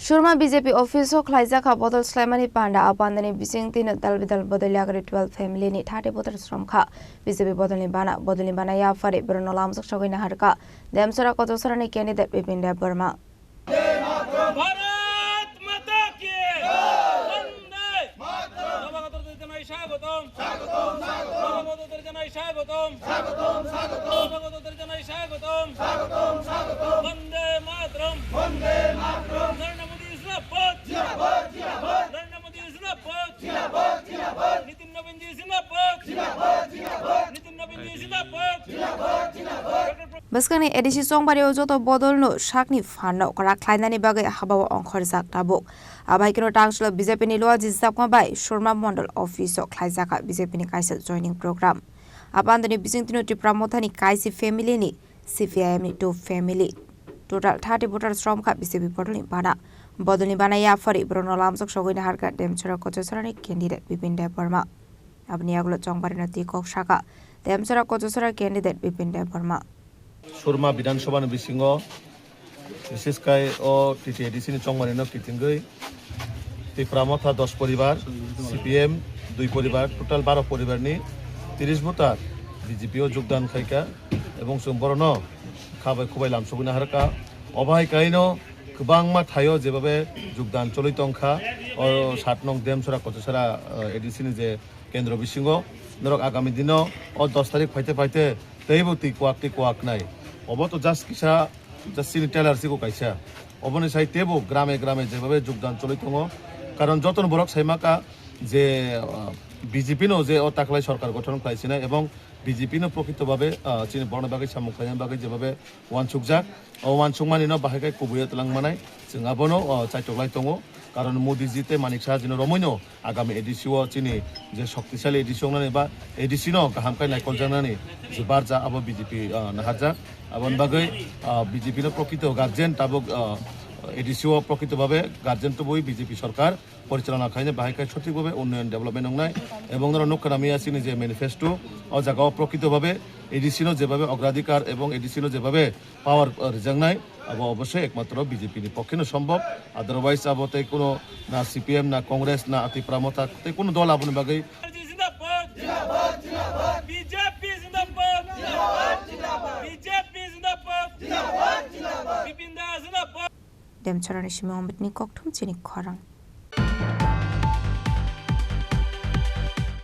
Shurma BJP office ho khlaija kha bodol slaimani panda apandani bising tin dal bidal bodoliya gari 12 family ni 30 botar shram kha BJP bodolni bana ya fare brono lamsak shogina harka demsara ko dosara ni candidate Bipin Dev Burma Bharat माता की वंदे मातरम नवगत जनाय स्वागतम स्वागतम स्वागतम नवगत जनाय स्वागतम स्वागतम स्वागतम नवगत जनाय स्वागतम स्वागतम स्वागतम वंदे मातरम नरेंद्र मोदी जिंदाबाद जिंदाबाद जिंदाबाद नरेंद्र मोदी जिंदाबाद जिंदाबाद जिंदाबाद नितिन नवीन जी जिंदाबाद जिंदाबाद जिंदाबाद नितिन नवीन जी जिंदाबाद जिंदाबाद जिंदाबाद Baskani edisi songbari ojoto bodolno shakni fanno kara khlainani bagai habawa onkhor jak tabuk abai kino tangslo BJP ni loa jisakma bai Shurma Mondal office o khlaijaka BJP ni kaisa joining program apandani bisingtino tipramothani kaisi family ni CPIM ni 2 family total 30 voter strom kha BJP bodolni bana ya fari brono lamsak sogoina harka demchara kochosarani candidate Bipin Dev Burma abni aglo songbari na tikok shaka demchara kochosara candidate Bipin Dev Burma Shurma বিধানসভা বিশিঙ্গ বিশেষকায় ও TTADC ni chongmani no kitingoi Tipramotha 10 পরিবার CPM 2 পরিবার total 12 পরিবার ni 30 voter BJP ও যোগদান খাইকা এবং সম্পূর্ণ খাবাই খুবাই লামসগুনা হারকা অবাই কাইনো गोबांमा थायो जेबाबे যোগদান চলিতংখা ও 7 নং দেমছরা কতছরা এডিসি ni যে কেন্দ্র বিশিঙ্গ নরক আগামী দিন ও 10 তারিখ ফাইতে তেইবতি কোয়াক নাই অবত জাস্ট কিসা জাস্টিনি টেলার সিকো কাইসা অবনে সাই তেবো গ্রামে যেভাবে যোগদান চলিত কারণ যতন বরক সাইমাকা যে বিজেপি নো যে অতাকলাই সরকার গঠন খাইছে না এবং বিজেপি নো প্রকৃতভাবে চিনি বর্ণবাগী সামুখাইন বাগী যেভাবে ওয়ানসুকজাক ওয়ানসুকমানি নো বাহাইকাই কুবুয়ে তলাংমানাই जों आबनो चाइटकलाय दङ কারণ মোদিজিতে মানিক সাহাজিন রমৈনো আগামী এডিসিও চিনি যে শক্তিশালী এডিসি নানি বা এডিসিনো গাহামকাই নাইকল জানানি যে বারজা আবো বিজেপি নাহাজা আবন বাগৈ বিজেপি নো প্রকৃত গার্জেন তাবক এডিসিও প্রকৃতভাবে গার্জেন তো বই বিজেপি সরকার পরিচালনা খাইনে বাহাইকাই সঠিকভাবে উন্নয়ন ডেভেলপমেন্ট নংনাই এবং নকরামি আসিনি যে ম্যানিফেস্টো ও জায়গাও প্রকৃতভাবে এডিসিনো যেভাবে অগ্রাধিকার এবং এডিসিনো যেভাবে পাওয়ার রিজাংনাই অবশ্যই একমাত্র বিজেপি নি পক্ষে সম্ভব আদারওয়াইজ আবতে কোনো না সিপিএম না কংগ্রেস না Tipramotha কোনো দল আপনি বাগৈ जिंदाबाद जिंदाबाद जिंदाबाद बीजेपी जिंदाबाद जिंदाबाद जिंदाबाद बीजेपी जिंदाबाद जिंदाबाद जिंदाबाद Bipin Dev जिंदाबाद demchara ni shimi ombit ni kokthum chini khorang